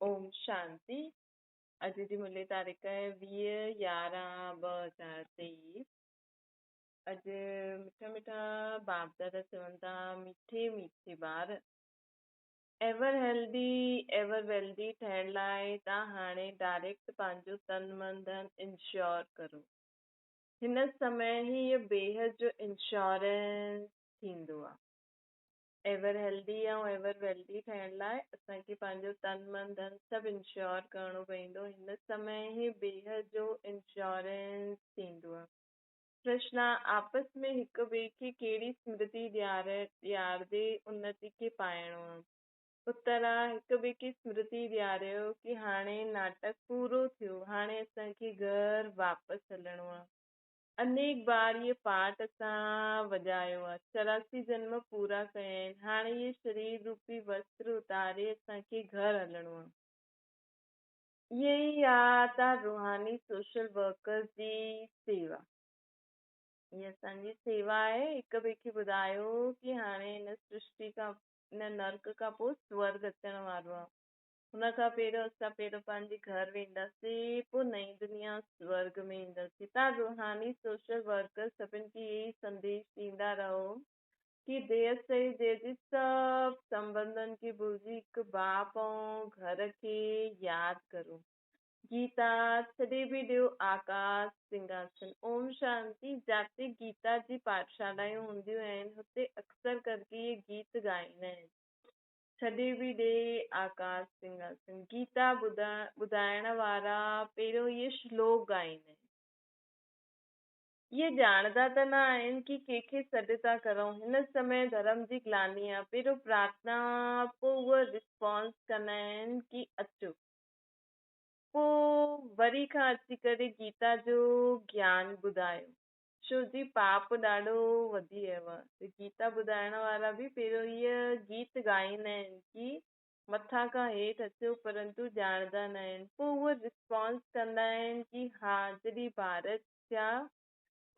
ओम शांति। अॼु जी मुंहिंजी तारीख़ आहे 20/11/2023। अॼु मिठा मिठा बाप दादा चवनि था, मीठे मीठे ॿार एवर हेल्दी एवर वेल्दी ठहिण लाइ तव्हां हाणे डायरेक्ट पंहिंजो तन मन धन इंश्योर करो। हिन समय ई इहो बेहद जो इंश्योरेंस थींदो आहे। एवर हेल्दी ऐं एवर वेल्दी ठहिण लाइ असांखे पंहिंजो तन मन धन सभु इंश्योर करणो पवंदो। हिन समय ई बेहद जो इंश्योरेंस थींदो आहे। प्रश्न, आपस में हिक ॿिए खे कहिड़ी स्मृति ॾियारदे उन्नति खे पाइणो आहे? उत्तर आहे, हिक ॿिए खे स्मृति ॾियारियो कि हाणे नाटक पूरो थियो, हाणे असांखे घर वापसि हलणो आहे। अनेक बार ये पाठ असां वॼायो आहे, 84 जन्म पूरा कया आहिनि। हाणे ये शरीर रूपी वस्त्र उतारे असांखे घर हलणो आहे। यही आहे त रूहानी सोशल वर्कर्स जी सेवा। ये असांजी सेवा आहे, हिक ॿिए खे ॿुधायो कि हाणे हिन सृष्टि खां, हिन नर्क खां पोइ स्वर्ग अचण वारो आहे। हुन खां पहिरियों असां पहिरियों पंहिंजे घर वेंदासीं, पोइ नई दुनिया स्वर्ग में ईंदासीं। तव्हां रूहानी सोशल वर्कर सभिनि खे यही संदेश ॾींदा रहो कि देर सही देर जी सभु संबंधनि खे भुलिजी हिकु बाप ऐं घर खे यादि करो। गीता छॾे बि ॾियो आकाश सिंहासन। ओम शांति। जिते गीता जी पाठशालायूं हूंदियूं आहिनि, हुते अक्सर करके ये गीत ॻाईंदा आहिनि। छॾे बि ॾे आकाश सिंहासन। गीता ॿुधाइण वारा पहिरियों ये श्लोक ॻाईंदा आहिनि। ये ॼाणदा त न आहिनि कि कंहिंखे सॾु था करूं। हिन समय धर्म जी ग्लानी आहे। पहिरियों प्रार्थना, पोइ उहा रिस्पॉन्स कंदा आहिनि कि अचो। पोइ वरी खां अची करे गीता जो ज्ञान ॿुधायो, छो जी पाप ॾाढो वधी वियो आहे। गीता ॿुधाइण वारा बि पहिरियों इहे गीत ॻाईंदा आहिनि कि मथां खां हेठि अचो, परंतु ॼाणदा न आहिनि। पोइ उहे रिस्पॉन्स कंदा आहिनि कि हा, जॾहिं भारत जा,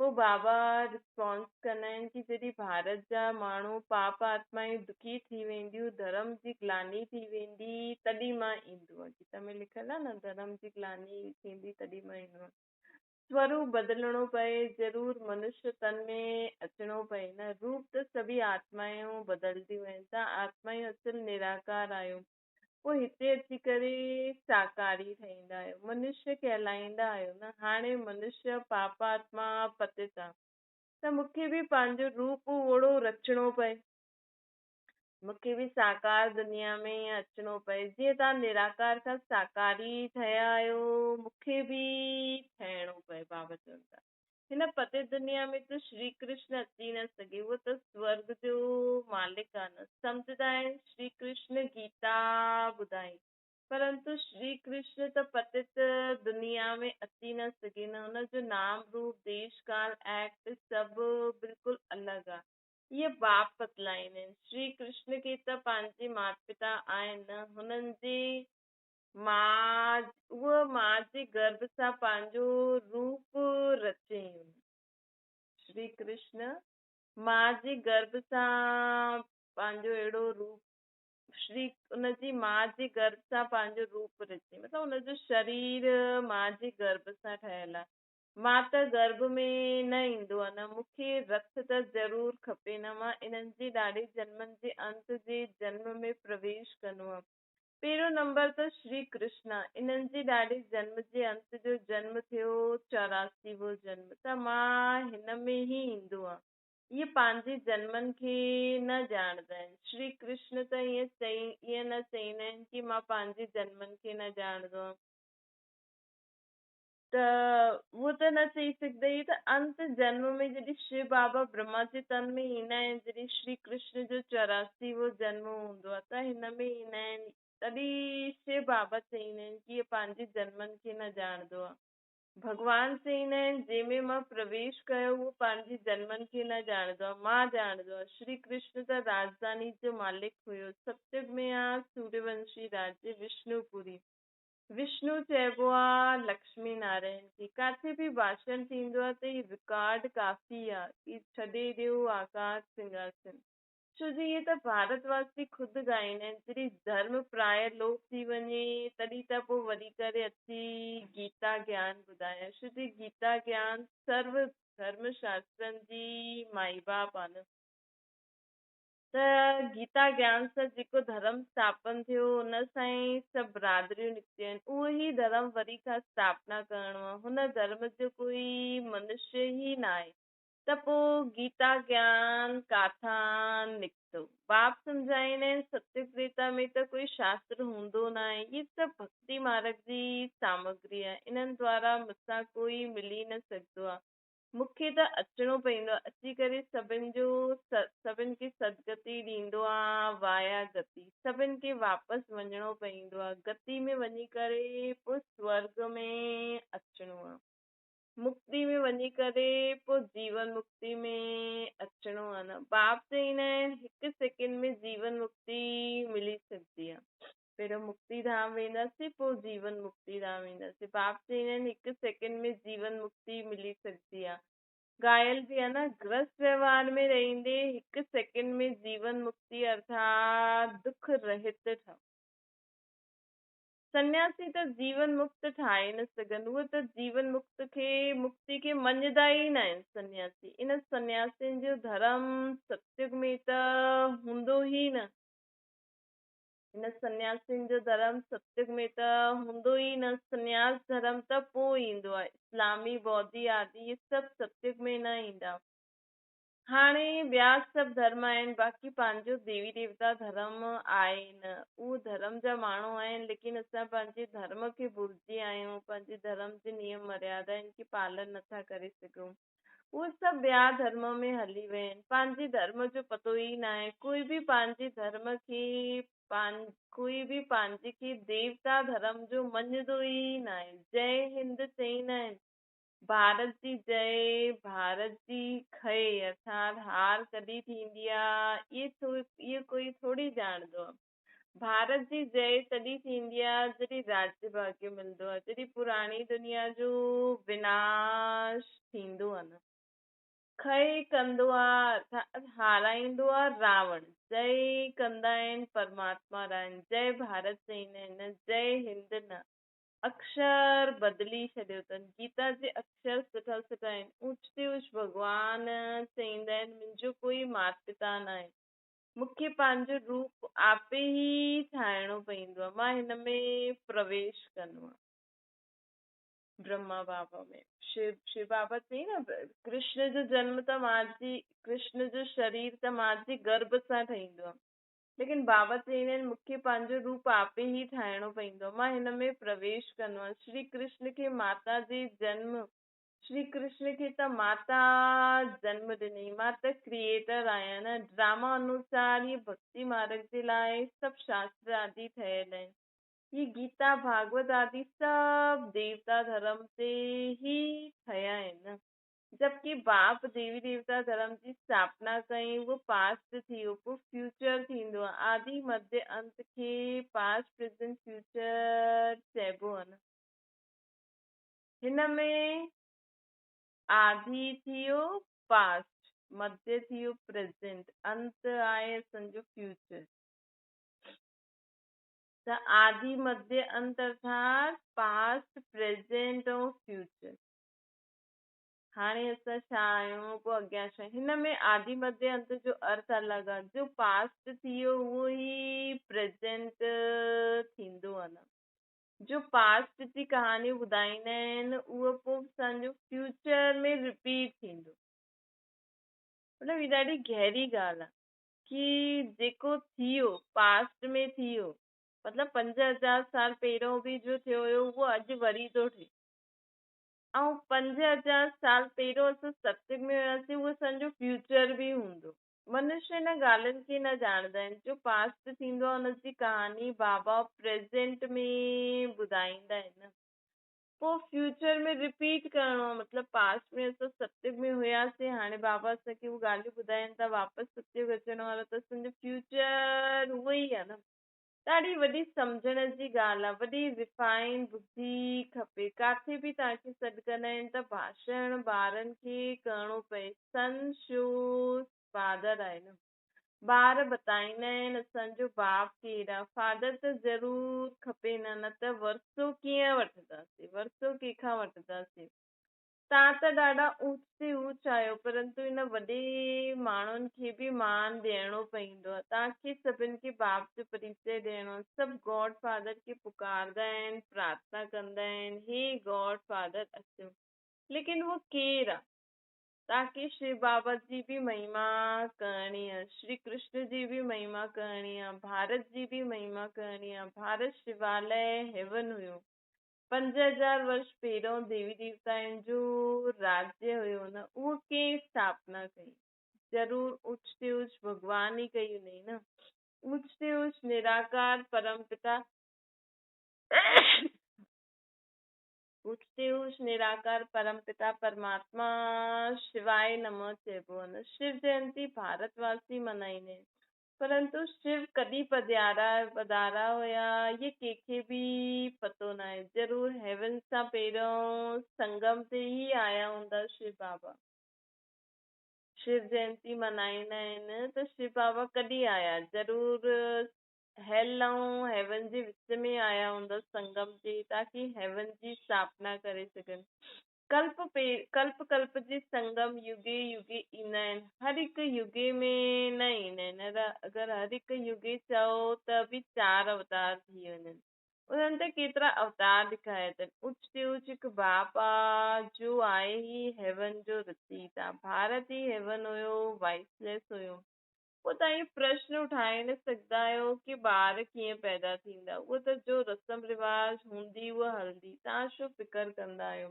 पोइ बाबा रिस्पॉन्स कंदा आहिनि कि जॾहिं भारत जा माण्हू पाप आत्मायूं दुखी थी वेंदियूं, धर्म जी ग्लानी थी वेंदी, तॾहिं मां ईंदो। गीता में लिखियलु आहे न, धर्म जी ग्लानी थींदी तॾहिं मां ईंदो। स्वरूप बदिलणो पए, ज़रूर मनुष्य तन में अचणो पए न। रूप त सभी आत्मायूं बदलदियूं आहिनि। तव्हां आत्मायूं असल निराकार आहियो, पोइ हिते अची करे साकारी ठहींदा आहियो, मनुष्य कहलाईंदा आहियो न। हाणे मनुष्य पापात्मा पतित आहे, त मूंखे बि पंहिंजो रूप ओड़ो रचणो पए, मूंखे बि साकार दुनिया में अचणो पए। जीअं तव्हां निराकार खां साकारी ठहिया आहियो, मूंखे बि ठहिणो पए। बाबा चवनि था, हिन पतित दुनिया में त श्री कृष्ण अची न सघे, उहो त स्वर्ग जो मालिक आहे न। सम्झंदा आहिनि श्री कृष्ण गीता ॿुधाई, परंतु श्री कृष्ण त पतित दुनिया में अची न सघे न। हुनजो नाम रूप देश काल एक्ट सभु बिल्कुलु अलॻि आहे। इहे बाप बतलाईंदा आहिनि। श्री कृष्ण खे त पंहिंजे माता पिता आहिनि न, हुननि जे मां जे गर्भ सां पंहिंजो रूप रचयईं। श्री कृष्ण मां जे गर्भ सां पंहिंजो अहिड़ो रूप, उनजी मां जे गर्भ सां पंहिंजो रूप रचयईं, मतिलबु हुनजो शरीर मां जे गर्भ सां ठहियलु आहे। मां त गर्भ में न ईंदो आहे न, मूंखे रथ त ज़रूर खपे न। मां इन्हनि जे ॾाढे जन्मनि जे अंत जे जन्म में प्रवेश कंदो आहे। पहिरियों नंबर त श्री कृष्ण, इन्हनि जे ॾाढे जन्म जे अंत जो जन्म थियो 84वो जन्म, त मां हिन में ई ईंदो आहे। इहे पंहिंजे जन्मनि खे न ॼाणदा आहिनि। श्री कृष्ण त ईअं न चईंदा आहिनि कि मां पंहिंजे जन्मनि खे न ॼाणदो आहियां, त उहो त न चई सघंदा। इहे त अंत जन्म में जॾहिं शिव बाबा ब्रह्मा जे तन में ईंदा आहिनि, जॾहिं श्री कृष्ण जो 84वो जन्म हूंदो आहे, त हिन में ईंदा आहिनि। तॾहिं शिव बाबा चईंदा आहिनि कि इहे पंहिंजे जन्मनि खे न ॼाणदो आहे। भॻवान चईंदा आहिनि जंहिंमें मां प्रवेश कयो उहो पंहिंजे जन्मनि खे न ॼाणदो आहे, मां ॼाणदो आहे। श्री कृष्ण त राजधानी जो मालिक हुयो। सतयुग में आहे सूर्यवंशी राज्य विष्णुपुरी। विष्णु चइबो आहे लक्ष्मी नारायण जी। किथे बि भाषण थींदो आहे त ही रिकॉर्ड काफ़ी आहे कि छॾे ॾियो आकाश सिंहासन। छो जी इहे त भारतवासी ख़ुदि ॻाईंदा आहिनि, जॾहिं धर्म प्राय लोप थी वञे तॾहिं त पोइ वरी करे अची गीता ज्ञान ॿुधायां। छो जी गीता ज्ञान सर्व धर्म शास्त्रनि जी माई बाप आहे न। त गीता ज्ञान सां जेको धर्म स्थापन थियो हुन सां ई सभु बिरादरियूं निकितियूं आहिनि, उहो ई धर्म वरी खां स्थापना करणो आहे। हुन धर्म जो कोई मनुष्य ई न आहे त पोइ गीता ज्ञान काथां निकितो। बाप सम्झाईंदा आहिनि सत्य त्रेता में त कोई शास्त्र हूंदो न आहे, इहे सभु भक्ति मार्ग जी सामग्री आहे, इन्हनि द्वारा मूंसां कोई मिली न सघंदो आहे। मूंखे त अचिणो पवंदो आहे, अची करे सभिनि खे सदगति ॾींदो आहे, वाया गति सभिनि खे वापसि वञिणो पवंदो आहे। गति में वञी करे पोइ स्वर्ग में अचिणो आहे, मुक्ति में वञी करे पोइ जीवन मुक्ति में अचिणो आहे न। बाप चईंदा आहिनि हिकु सेकेंड में जीवन मुक्ति मिली सघंदी आहे। पहिरियों मुक्ति धाम वेंदासीं, पोइ जीवन मुक्ति धाम वेंदासीं। बाप चईंदा आहिनि हिकु सेकेंड में जीवन मुक्ति मिली सघंदी आहे। घायल बि आहे न, ग्रस्त व्यवहार में रहंदे हिकु सेकेंड में जीवन मुक्ति अर्थात दुख रहित ठहो। सन्यासी त जीवन मुक्त ठाहे न सघनि, उहे त जीवन मुक्ति खे मञदा ई न आहिनि सन्यासी। इन सन्यासियुनि जो धर्म सत्युग में त हूंदो ई न, इन सन्यासियुनि जो धर्म सत्युग में त हूंदो ई न। सन्यास धर्म त पोइ ईंदो आहे, इस्लामी बौद्धी आदि इहे सभु सत्युग में न ईंदा। हाणे ॿिया सभु धर्म आहिनि, बाक़ी पंहिंजो देवी देवता धर्म आहे न, उहो धर्म जा माण्हू आहिनि, लेकिन असां पंहिंजे धर्म खे भुलिजी आहियूं, पंहिंजे धर्म जे नियम मर्यादा खे पालन नथा करे सघूं। उहे सभु ॿिया धर्म में हली विया आहिनि, पंहिंजे धर्म जो पतो ई न आहे। कोई बि पंहिंजे धर्म खे कोई बि पंहिंजे खे देवता धर्म जो मञंदो ई न आहे। जय हिंद चईंदा आहिनि, भारत जी जय, भारत जी खय अर्थात हार कॾहिं थींदी आहे इहो कोई थोरी ॼाणंदो आहे। भारत जी जय तॾहिं थींदी आहे जॾहिं राज्य भाग्य मिलंदो आहे, जॾहिं पुराणी दुनिया जो विनाश थींदो आहे न। खय कंदो आहे अर्थात हाराईंदो आहे रावण, जय कंदा आहिनि परमात्मा राम, जय भारत चईंदा आहिनि, जय हिंद न। अक्षर बदिली छॾियो अथनि, गीता जे अक्षर सुठा सुठा आहिनि। ऊच ते ऊच भॻवान चईंदा आहिनि मुंहिंजो कोई माता पिता न आहे, मूंखे पंहिंजो रूप आपे ई ठाहिणो पवंदो आहे, मां हिन में प्रवेश कंदो आहे। ब्रह्मा बाबा में शिव बाबा चई न, कृष्ण जो जन्म त कृष्ण जो शरीर त मां जे गर्भ सां ठहींदो आहे, लेकिन बाबा चईंदा आहिनि मूंखे पंहिंजो रूप आपे ई ठाहिणो पवंदो आहे, मां हिन में प्रवेश कंदो आहे। श्री कृष्ण खे माता जे जन्म, श्री कृष्ण खे त माता जन्म ॾिनई, मां त क्रिएटर आहियां न। ड्रामा अनुसार ये भक्ति मार्ग जे लाइ सभु शास्त्र आदि ठहियल आहिनि। ये गीता भागवत आदि सभु देवता धर्म ते ही ठहिया आहिनि न। जबकि बाप देवी देवता धर्म जी स्थापना कई, वो पास्ट थी वियो, पोइ फ्यूचर थींदो आहे। आदि मध्य अंत खे पास्ट प्रेजेंट फ्यूचर चइबो आहे न। हिन में आदि थी वियो पास्ट, मध्य थी वियो प्रेजेंट, अंत आहे असांजो फ्यूचर। त आदि मध्य अंत अर्थात पास्ट प्रेजेंट ऐं फ्यूचर। हाणे असां छा आहियूं, पोइ अॻियां छा। हिन में आदि मध्य अंत जो अर्थ अलॻि आहे, जो पास्ट थी वियो उहो ई प्रेजेंट थींदो आहे न। जो पास्ट जी कहानी ॿुधाईंदा आहिनि उहो पोइ असांजो फ्यूचर में रिपीट थींदो। मतिलबु हीअ ॾाढी गहरी ॻाल्हि आहे कि जेको थी वियो पास्ट में थी वियो, मतिलबु 5000 साल पहिरियों बि जो थियो हुयो उहो अॼु वरी थो थिए, ऐं 5000 साल पहिरियों असां सत्युग में हुयासीं, उहो असांजो फ्यूचर बि हूंदो। मनुष्य हिन ॻाल्हियुनि खे न ॼाणंदा आहिनि। जो पास्ट थींदो आहे हुनजी कहानी बाबा प्रेजेंट में ॿुधाईंदा आहिनि। पोइ फ्यूचर में रिपीट करिणो आहे, मतिलबु पास्ट में असां सत्युग में हुयासीं, हाणे बाबा असांखे उहे ॻाल्हियूं ॿुधाइनि था, वापसि सत्युग अचण वारो, त असांजो फ्यूचर उहो ई आहे न। ॾाढी वॾी सम्झण जी ॻाल्हि आहे, वॾी रिफाइन बुद्धि खपे। किथे बि तव्हांखे सॾु कंदा आहिनि त भाषण ॿारनि खे करिणो पए। सन शोस फादर आहे न। ॿार बताईंदा आहिनि असांजो बाप केरु आहे, फादर त ज़रूर खपे, न त वरिसो कीअं वठंदासीं, वरिसो कंहिंखां वठंदासीं। तव्हां त ॾाढा ऊच ते ऊच आहियो, परंतु इन वॾे माण्हुनि खे बि मान ॾियणो पवंदो आहे। तव्हांखे सभिनि खे बाप जो परिचय ॾियणो आहे। सभु गॉड फादर खे पुकारंदा आहिनि, प्रार्थना कंदा आहिनि, हे गॉड फादर अचो, लेकिन उहो केरु आहे? तव्हांखे शिव बाबा जी बि महिमा करणी आहे, श्री कृष्ण जी बि महिमा करणी आहे, भारत जी बि महिमा करणी आहे। भारत शिवालय हेवन हुयो, 5000 वर्ष पहिरियों देवी देवताउनि जो राज्य हुयो न, उहो कंहिं स्थापना कई? ज़रूर उच ते उच भगवान ई कई हुई न। उच ते उच निराकार परमपिता उचते उच निराकार परमपिता परमात्मा शिवाय नमः चइबो आहे न। शिव जयंती भारतवासी मनाईंदा आहिनि, परंतु शिव कॾहिं पधारा हुया ये कंहिंखे बि पतो न आहे। ज़रूर हेवन सां पहिरियों संगम ते ई आया हूंदा शिव बाबा। शिव जयंती मनाईंदा आहिनि त शिव बाबा कॾहिं आया? ज़रूर हेल ऐं हेवन जे विच में आया हूंदा संगम ते, ताकि हेवन जी स्थापना करे सघनि। कल्प जे संगम युगे युगे ईंदा आहिनि, हर हिकु युगे में न ईंदा आहिनि। अगरि हर हिकु युगे चओ त बि 4 अवतार थी वञनि। उन्हनि ते केतिरा अवतार ॾेखारिया अथनि। उच ते उच हिकु बाप आहे जो आहे ही हेवन जो रचयिता। भारत ही हेवन हुयो, वाइसलेस हुयो। पोइ तव्हां इहो प्रश्न उठाए न सघंदा आहियो कि ॿार कीअं पैदा थींदा, उहो त जो रस्म रिवाज हूंदी उहा हलंदी, तव्हां छो फिकर कंदा आहियो?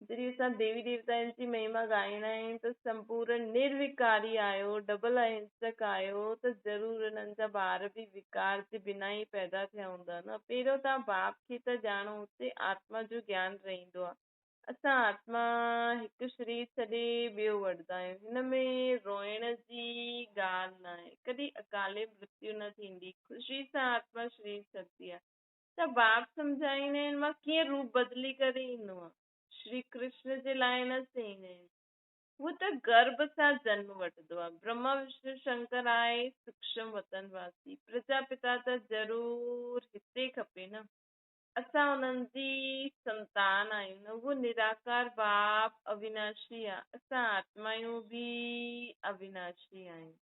जॾहिं असां देवी देवताउनि जी महिमा ॻाईंदा आहियूं त संपूर्ण निर्विकारी आहियो, डबल अहिंसक आहियो, त ज़रूर हुननि जा ॿार बि विकार जे बिना ई पैदा थिया हूंदा न। पहिरियों तव्हां बाप खे त ॼाणो, हुते आत्मा जो ज्ञान रहंदो आहे। असां आत्मा हिकु शरीर छॾे ॿियो वठंदा आहियूं, हिन में रोइण जी ॻाल्हि न आहे। कॾहिं अकाले मृत्यु न थींदी, ख़ुशी सां आत्मा शरीर छॾंदी आहे। त बाप सम्झाईंदा आहिनि मां कीअं रूप बदिली करे ईंदो आहे। श्री कृष्ण जे लाइ न चईंदा आहिनि, हू त गर्भ सां जन्म वठंदो आहे। ब्रह्मा विष्णु शंकर आहे सूक्ष्म वतन वासी, प्रजापिता त ज़रूर हिते खपे न। असां उन्हनि जी संतान आहियूं न। उहो निराकार बाप अविनाशी आहे, असां आत्मायूं बि अविनाशी आहियूं।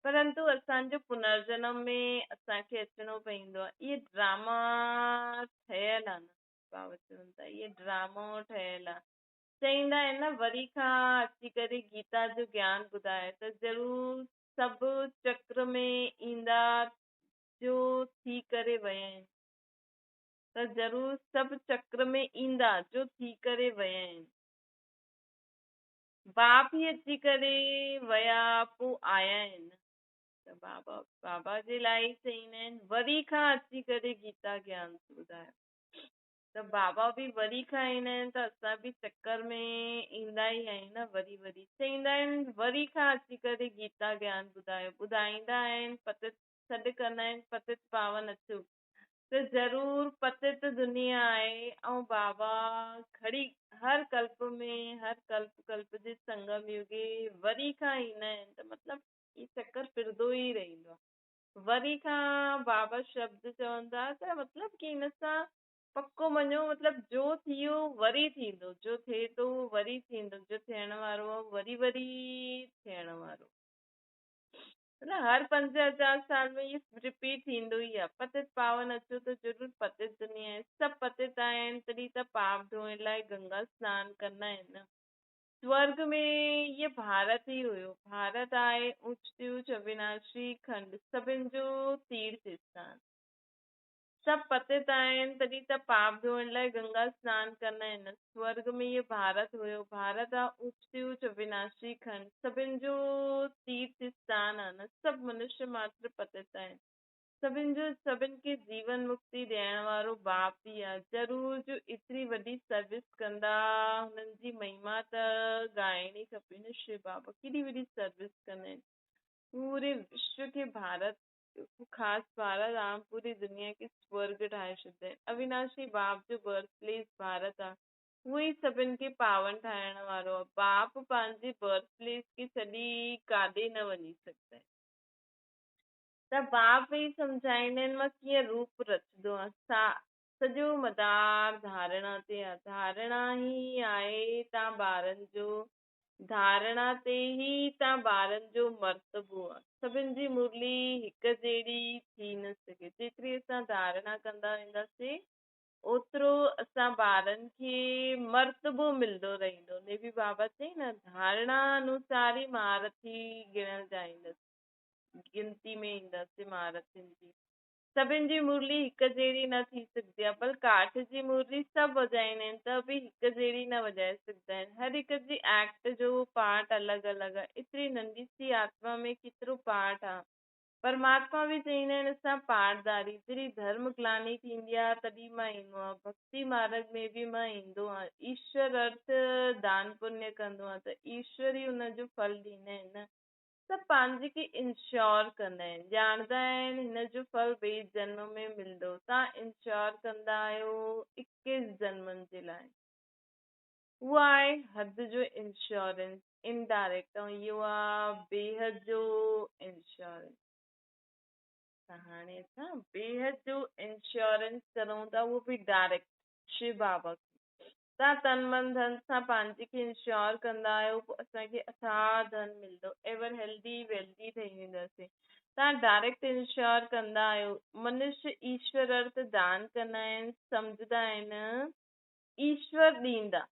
परंतु असांजो पुनर्जन्म में असांखे अचिणो पवंदो आहे। इहे ड्रामा ठहियल आहे न, बाबा चवनि था इहे ड्रामो ठहियल आहे। चईंदा आहिनि न वरी खां अची करे गीता जो ज्ञान ॿुधाए त ज़रूर सभु चक्र में ईंदा जो थी करे विया आहिनि, त ज़रूर सभु चक्र में ईंदा जो थी करे विया आहिनि। बाप ई अची करे विया पोइ आया आहिनि। त बाबा जे लाइ चईंदा आहिनि वरी खां अची करे गीता ज्ञान ॿुधायो। त बाबा बि वरी खां ईंदा आहिनि त असां बि चक्कर में ईंदा ई आहियूं न। वरी वरी चईंदा आहिनि वरी खां अची करे गीता ज्ञान ॿुधायो, ॿुधाईंदा आहिनि पतित सॾु कंदा आहिनि पतित पावन अचो। त ज़रूर पतित दुनिया आहे ऐं बाबा खड़ी हर कल्प में हर कल्प जे संगम युगे वरी खां ईंदा आहिनि, त मतिलबु ही चक्कर फिरंदो ई रहंदो आहे। वरी खां बाबा शब्द चवंदा त मतिलबु कि हिन सां पक्को मञो, मतिलबु जो थी वियो वरी थींदो, जो थिए थो वरी थींदो, जो थियण वारो आहे वरी वरी थियण वारो। मतलब हर 5000 साल में ये रिपीट थींदो ई आहे। पतित पावन अचो त ज़रूर पतित दुनिया आहे। सभु पतित आहिनि तॾहिं त पाप धोइण लाइ गंगा सनानु कंदा आहिनि न। स्वर्ग में ये भारत ई हुयो। भारत आहे ऊच ते ऊच अविनाशी खंड, सभिनि जो तीर्थ स्थान। सभु पतित आहिनि तॾहिं त पाप धोइण लाइ गंगा सनानु कंदा आहिनि। स्वर्ग में ये भारत हुयो। भारत आहे ऊच ते ऊच अविनाशी खंड, सभिनि जो तीर्थ स्थान आहे न। सभु मनुष्य मात्र पतित आहिनि। सभिनि खे जीवन मुक्ति ॾियण वारो बाप ई आहे। ज़रूर जो एतिरी वॾी सर्विस कंदा, हुननि जी महिमा त ॻाइणी खपे न। शिव बाबा केॾी वॾी सर्विस कंदा आहिनि, पूरे विश्व खे भारत ख़ासि भारत आम पूरी दुनिया खे स्वर्ग ठाहे छॾींदा आहिनि। अविनाशी बाप जो बर्थ प्लेस भारत आहे। उहो ई सभिनि खे पावन ठाहिण वारो आहे। बाप पंहिंजी बर्थ प्लेस खे छॾी काॾे न वञी सघंदा आहिनि। त बाप ई सम्झाईंदा आहिनि मां कीअं रूप रचंदो आहे। सॼो मदार धारणा ते आहे। धारणा ई आहे तव्हां ॿारनि जो, धारणा ते ई तव्हां ॿारनि जो मर्तबो आहे। सभिनि जी मुरली हिक जहिड़ी थी न सघे। जेतिरी असां धारणा कंदा वेंदासीं ओतिरो असां ॿारनि खे मर्तबो मिलंदो रहंदो। ने बि बाबा चई न, धारणा अनुसार ई महारथी गिणण जाईंदसि, गिनती में ईंदासीं महारथियुनि जी। सभिनि जी मुरली हिक जहिड़ी न थी सघंदी आहे। पर काठ जी मुरली सभु वॼाईंदा आहिनि त बि हिक जहिड़ी न वॼाए सघंदा आहिनि। हर हिक जी एक्ट जो पार्ट अलॻि अलॻि आहे। एतिरी नंढी सी आत्मा में केतिरो पार्ट आहे। परमात्मा बि चईंदा आहिनि असां पाठदारी। जॾहिं धर्म ग्लानी थींदी आहे तॾहिं मां ईंदो आहे। भक्ति मार्ग में बि मां ईंदो आहे। ईश्वर अर्थ दान पुण्य कंदो आहे त ईश्वर ई हुनजो फल ॾींदा आहिनि न। सभु पंहिंजे खे इंश्योर कंदा आहिनि, ॼाणंदा आहिनि हिन जो फल ॿिए जन्म में मिलंदो। तव्हां इंश्योर कंदा आहियो 21 जन्मनि जे लाइ। उहो आहे हद जो इंश्योरेंस इनडायरेक्ट, ऐं इहो आहे बेहद जो इंश्योरेंस। त हाणे असां बेहद जो इंश्योरेंस करूं था, उहो बि डायरेक्ट शिव बाबा खे। तव्हां तन मन धन सां पंहिंजे खे इंश्योर कंदा आहियो, पोइ असांखे अथाह धन मिलंदो। एवर हेल्दी वेल्दी ठही वेंदासीं। तव्हां डायरेक्ट इंश्योर कंदा आहियो। मनुष्य ईश्वर अर्थ दान कंदा आहिनि, सम्झंदा आहिनि ईश्वर ॾींदा।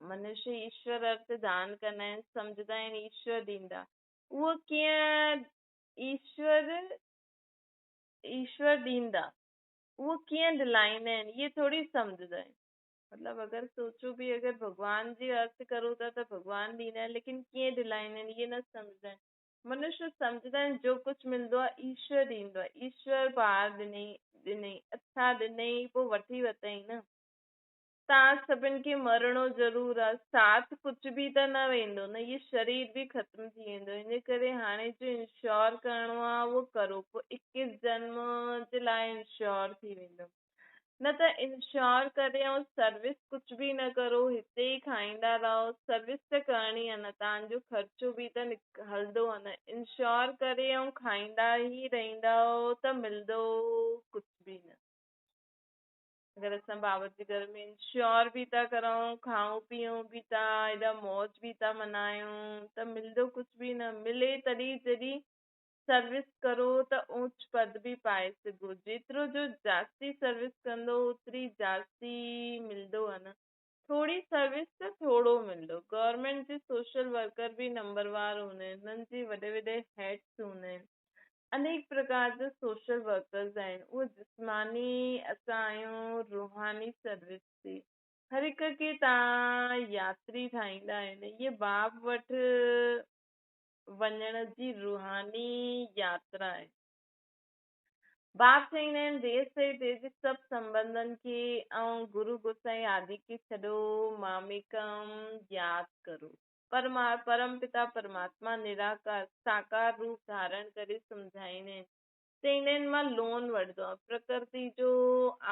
मनुष्य ईश्वर अर्थ दान कंदा आहिनि, सम्झंदा आहिनि ईश्वर ॾींदा। उहो कीअं ईश्वर ॾींदा, उहो कीअं दिलाईंदा आहिनि इहे थोरी सम्झंदा आहिनि। मतिलबु अगरि सोचो बि अगरि भॻवान जी अर्थ करो था त भॻवान ॾींदा आहिनि, लेकिन कीअं दिलाईंदा आहिनि इहे न सम्झंदा आहिनि। मनुष्य सम्झंदा आहिनि जो कुझु मिलंदो आहे ईश्वर ॾींदो आहे। ईश्वर ॿार ॾिनई अथा ॾिनई, पोइ वठी वरितई न। तव्हां सभिनि खे मरणो ज़रूरु आहे, साथ कुझु बि त न वेंदो न, इहे शरीर बि ख़तमु थी वेंदो। इन करे हाणे जो इंश्योर करिणो आहे उहो करो, पोइ 21 जन्म जे लाइ इंश्योर थी वेंदो। न त इंश्योर करे ऐं सर्विस कुझु बि न करो, हिते ई खाईंदा रहो। सर्विस त करणी आहे न, तव्हांजो ख़र्चो बि त हलंदो आहे न। इंश्योर करे ऐं खाईंदा ई रहंदव त मिलंदो कुझु बि न। अगरि असां बाबा जे घर में इंश्योर बि था करूं, खाऊं पीऊं बि था, हेॾा मौज बि था मनायूं, त मिलंदो कुझु बि न। मिले तॾहिं जॾहिं सर्विस करो त ऊच पद बि पाए सघो। जेतिरो जो जास्ती सर्विस कंदो ओतिरी जास्ती मिलंदो आहे न। थोरी सर्विस त थोरो मिलंदो। गवर्नमेंट जे सोशल वर्कर बि नंबरवार हूंदा आहिनि, हुननि जे वॾे वॾे हेड्स हूंदा आहिनि। अनेक प्रकार जा सोशल वर्कर्स आहिनि। उहे जिस्मानी, असां आहियूं रूहानी सर्विस ते। हर हिक खे तव्हां यात्री ठाहींदा आहिनि। इहे बाप वटि वञण जी रूहानी यात्रा आहे। बाप चईंदा आहिनि देश से तेज सभु संबंधनि खे ऐं गुरु गोसाई आदि खे छॾो, मामेकम यादि करो। परम पिता परमात्मा निराकार साकार रूप धारण करे सम्झाईंदा आहिनि। चईंदा आहिनि मां लोन वठंदो आहे, प्रकृति जो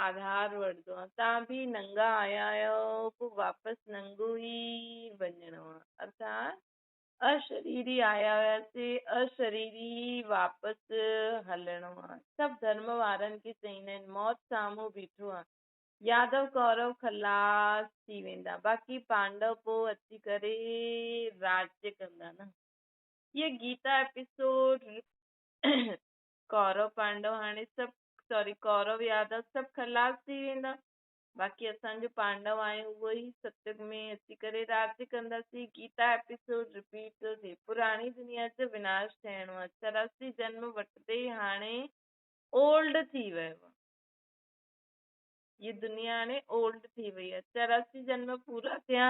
आधार वठंदो आहे। तव्हां बि नंगा आया आहियो, पोइ वापसि नंगो ई वञिणो आहे। अर्थात अशरीरी आया हुयासीं, अशरीरी वापसि हलणो आहे। सभु धर्म वारनि खे चईंदा आहिनि मौत साम्हूं बीठो आहे, यादव कौरव खलास थी वेंदा, बाक़ी पांडव पोइ अची करे राज्य कंदा न। ये गीता एपिसोड कौरव पांडव हाणे सभु कौरव यादव सभु खलास थी वेंदा, बाक़ी असांजो पांडव आहियूं उहो ई सत्युग में अची करे राज्य कंदासीं। गीता एपिसोड रिपीट थो थिए। पुराणी दुनिया जो विनाश थियणो आहे। 84 जन्म वठंदे ई हाणे ओल्ड थी वियो आहे। ये दुनिया हाणे ओल्ड थी वई आहे। 84 जन्म पूरा थिया,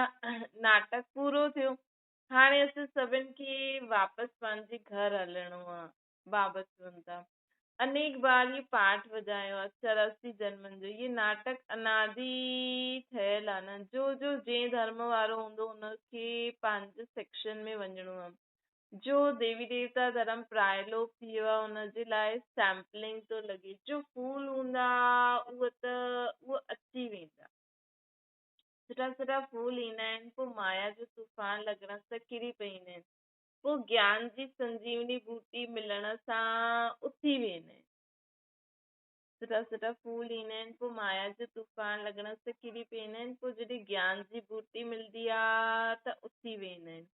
नाटक पूरो थियो। हाणे असां सभिनि खे वापसि पंहिंजे घर हलणो आहे। बाबा चवनि था अनेक बार ये पाठ वॼायो आहे 84 जन्मनि जो। ये नाटक अनादि ठहियल आहे न। जो जंहिं धर्म वारो हूंदो हुनखे पंहिंजे सेक्शन में वञिणो आहे। जो देवी देवता धर्म प्रायलोक थी वियो आहे हुनजे लाइ सैम्पलिंग थो लॻे। जो फूल हूंदा उहो अची वेंदा। सुठा सुठा फूल ईंदा आहिनि, पोइ माया जो तूफ़ान लॻण सां किरी पईंदा आहिनि, पोइ ज्ञान जी संजीवनी बूटी मिलण सां उथी वेंदा आहिनि। सुठा सुठा फूल ईंदा आहिनि, पोइ माया जो तूफ़ान लॻण सां किरी पवंदा आहिनि, पोइ जॾहिं ज्ञान जी बूटी मिलंदी आहे त उथी वेंदा आहिनि।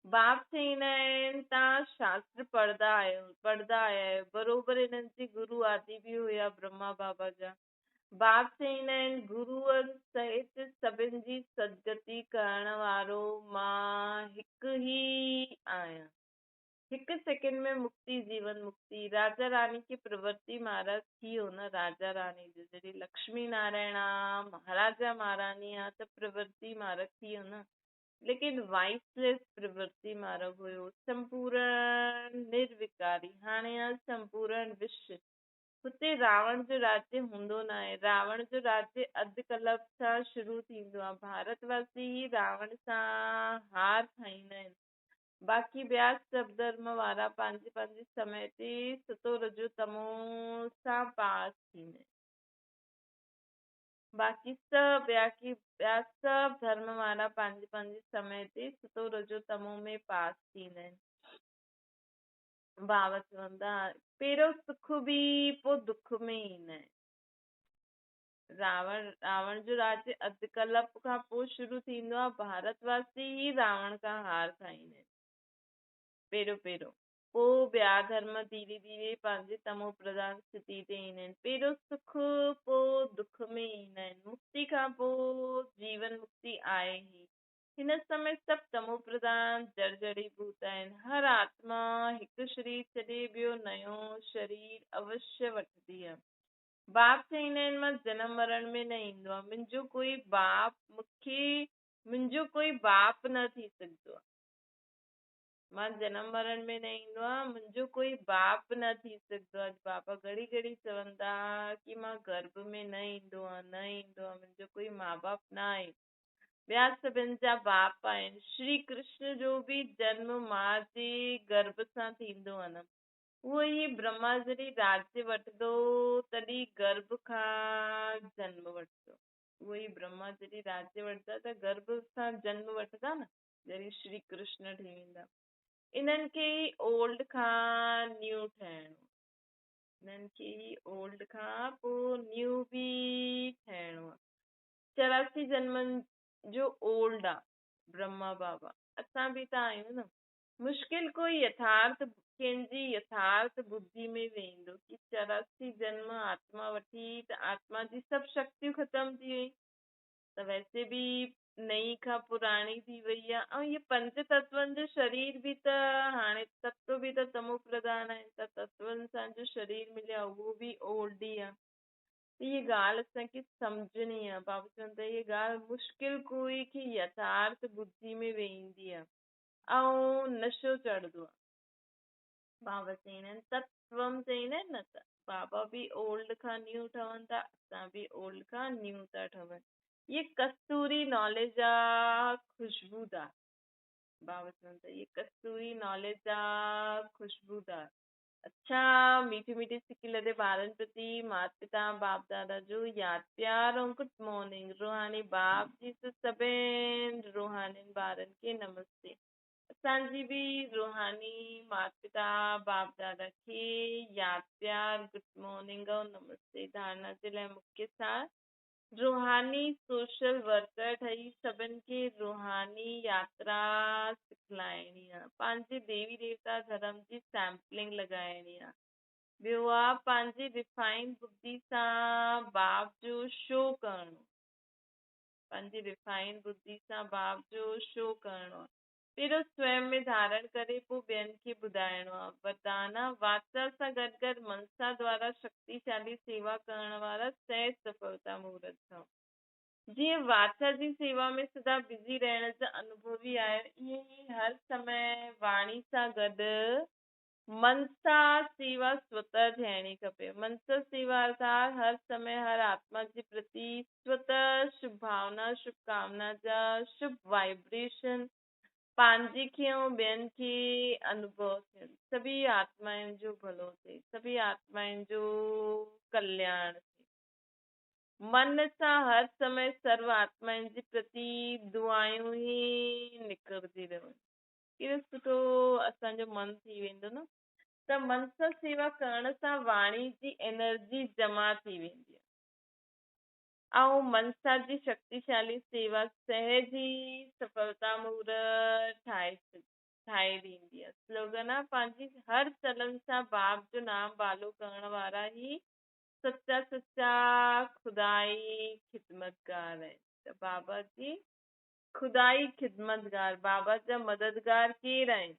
बाप चईंदा आहिनि तव्हां शास्त्र पढ़ंदा आहियो, बरोबरि हिननि जी गुरू आदि बि हुया ब्रह्मा बाबा जा। बाप चईंदा आहिनि गुरूअ सहित सभिनि जी सदगति करण वारो मां हिकु ई आहियां। हिकु सेकंड में मुक्ति, जीवन मुक्ति। राजा रानी की प्रवृत्ति महाराज थी हो न, राजा रानी जो जॾहिं लक्ष्मी नारायण आ, महाराजा महारानी आ त प्रवृत्ति मार्ग थी हो न, लेकिन वाइसलेस प्रवृत्ति मार्ग हुयो, संपूर्ण निर्विकारी। हाणे आ संपूर्ण विश्व। हुते रावण जो राज्य हूंदो न आहे, रावण जो राज्य अधु कल्प सां शुरू थींदो आहे। भारतवासी ही रावण सां हार खाईंदा आहिनि, बाक़ी ॿिया सभु धर्म वारा पंहिंजे पंहिंजे समय ते सतो रजो तमो सां पास थींदा आहिनि। बाक़ी ॿिया सभु धर्म वारा पंहिंजे पंहिंजे समय ते सतो रजो तमो में पास थींदा आहिनि। बाबा चवंदा पहिरियों सुख बि पोइ दुख में ईंदा आहिनि। रावण जो राज्य अधु कल्प खां पोइ शुरू थींदो आहे। भारतवासी ही रावण खां हार खाईंदा आहिनि पहिरियों पोइ ॿिया धर्म धीरे धीरे पंहिंजे तमो प्रधान स्थिति ते ईंदा आहिनि। पहिरियों सुख पोइ दुख में ईंदा आहिनि। मुक्ति खां पोइ जीवन मुक्ति आहे ही। हिन समय सभु तमो प्रधान जर्जरीभूत आहिनि। हर आत्मा हिकु शरीर छॾे ॿियो नयो शरीर अवश्य वठंदी आहे। बाप चईंदा आहिनि मां जनम मरण में न ईंदो आहे, मुंहिंजो कोई बाप न थी सघंदो आहे। मां जनम मरण में न ईंदो आहे, मुंहिंजो कोई बाप न थी सघंदो आहे। बाबा घड़ी घड़ी चवंदा कि मां गर्भ में न ईंदो आहे, मुंहिंजो कोई माउ बाप न आहे, ॿिया सभिनि जा बाप आहिनि। श्री कृष्ण जो बि जन्म मां जे गर्भ सां थींदो आहे न, उहो ई ब्रह्मा जॾहिं राज्य वठंदो तॾहिं गर्भ खां जन्म वठंदो। उहो ई ब्रह्मा जॾहिं राज्य वठंदा त गर्भ सां जन्म वठंदा न, जॾहिं श्री कृष्ण ठही वेंदा। इन्हनि खे ई ओल्ड खां न्यू ठहिणो, इन्हनि खे ई ओल्ड खां पोइ न्यू बि ठहिणो आहे। 84 जन्मनि जो ओल्ड आहे ब्रह्मा बाबा, असां बि त आहियूं न। मुश्किल कोई यथार्थ कंहिंजी यथार्थ बुद्धि में वेंदो कि 84 जन्म आत्मा वठी त आत्मा जी सभु शक्तियूं ख़तम थी वई, त वैसे बि नई खां पुराणी थी वई आहे। ऐं इहे पंज तत्वनि जो शरीर बि त हाणे तत्व बि त तमो प्रधान आहिनि, त तत्वनि सां जो शरीर मिलियो आहे उहो बि ओल्ड ई आहे। इहे ॻाल्हि असांखे सम्झणी आहे। बाबा चवंदा इहे ॻाल्हि मुश्किल कोई की यथार्थ बुद्धि में वेंदी आहे ऐं नशो चढ़ंदो आहे। बाबा चईंदा आहिनि तत्वम चईंदा आहिनि न, त बाबा बि ओल्ड खां न्यू ठहनि था, असां बि ओल्ड खां न्यू था ठहनि। ये कस्तूरी नॉलेज आहे खुशबूदार। बाबा चवंदा ये कस्तूरी नॉलेज आहे खुशबूदार। अच्छा मीठी मीठी सिकी लॻे ॿारनि प्रति माता पिता बाप दादा जो यादि प्यार ऐं गुड मॉर्निंग। रूहानी बाप जी सभिनि रूहानी ॿारनि खे नमस्ते। असांजी बि रूहानी माता पिता बाप दादा खे यादि प्यार गुड मॉर्निंग ऐं नमस्ते। धारणा जे लाइ मुख्य सार रूहानी सोशल वर्कर ठही सभिनि खे रूहानी यात्रा सिखलाइणी आहे। पंहिंजे देवी देवता धर्म जी सैम्पलिंग लॻाइणी आहे। ॿियो आहे पंहिंजी रिफाइंड बुद्धि सां बाप जो शो करणो, पंहिंजी रिफाइंड बुद्धि सां बाप जो शो करणो आहे। पहिरियों स्वयं में धारण करे पोइ ॿियनि खे ॿुधाइणो आहे। वरदान वाचा सां गॾु गॾु मनसा द्वारा शक्तिशाली सेवा करण वारा सहज सफलता मुहूर्त ठहूं। जीअं वाचा जी सेवा में सदा बिज़ी रहण जा अनुभवी आहे, ईअं ई हर समय वाणी सां गॾु मनसा सेवा स्वतः थियणी खपे। मनसा सेवा अर्थात हर समय हर आत्मा जे प्रति स्वतः शुभ भावना शुभकामना जा शुभ वाइब्रेशन पंहिंजे खे ऐं ॿियनि खे अनुभव थियनि। सभी आत्माउनि जो भलो थिए, सभी आत्माउनि जो कल्याण थिए। मन सां हर समय सर्व आत्माउनि जे प्रति दुआयूं ई निकिरंदी रहनि। केॾो सुठो असांजो मन थी वेंदो न, त मन सां सेवा करण सां वाणी जी एनर्जी जमा थी वेंदी आहे ऐं मनसा जी शक्तिशाली सेवा सहज ई सफलता मूर्त ठाहे ॾींदी आहे। स्लोगन आहे पंहिंजी हर चलन सां बाप जो नाम बालो करण वारा ई सच्चा सच्चा खुदाई खिदमतगार आहिनि। त बाबा जी खुदाई खिदमतगार, बाबा जा मददगार केरु आहिनि?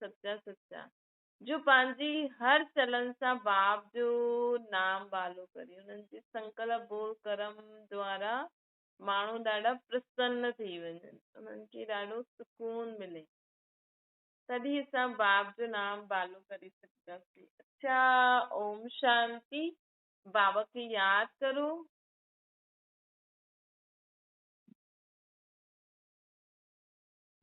सच्चा सच्चा, जो पंहिंजी हर चलन सां बाप जो नाम बालो करे, उन्हनि जे संकल्प बोल कर्म द्वारा माण्हू ॾाढा प्रसन्न थी वञनि, उन्हनि खे ॾाढो सुकून मिले, तॾहिं असां बाप जो नाम बालो करे सघंदासीं। अच्छा, ओम शांति। बाबा खे यादि करो।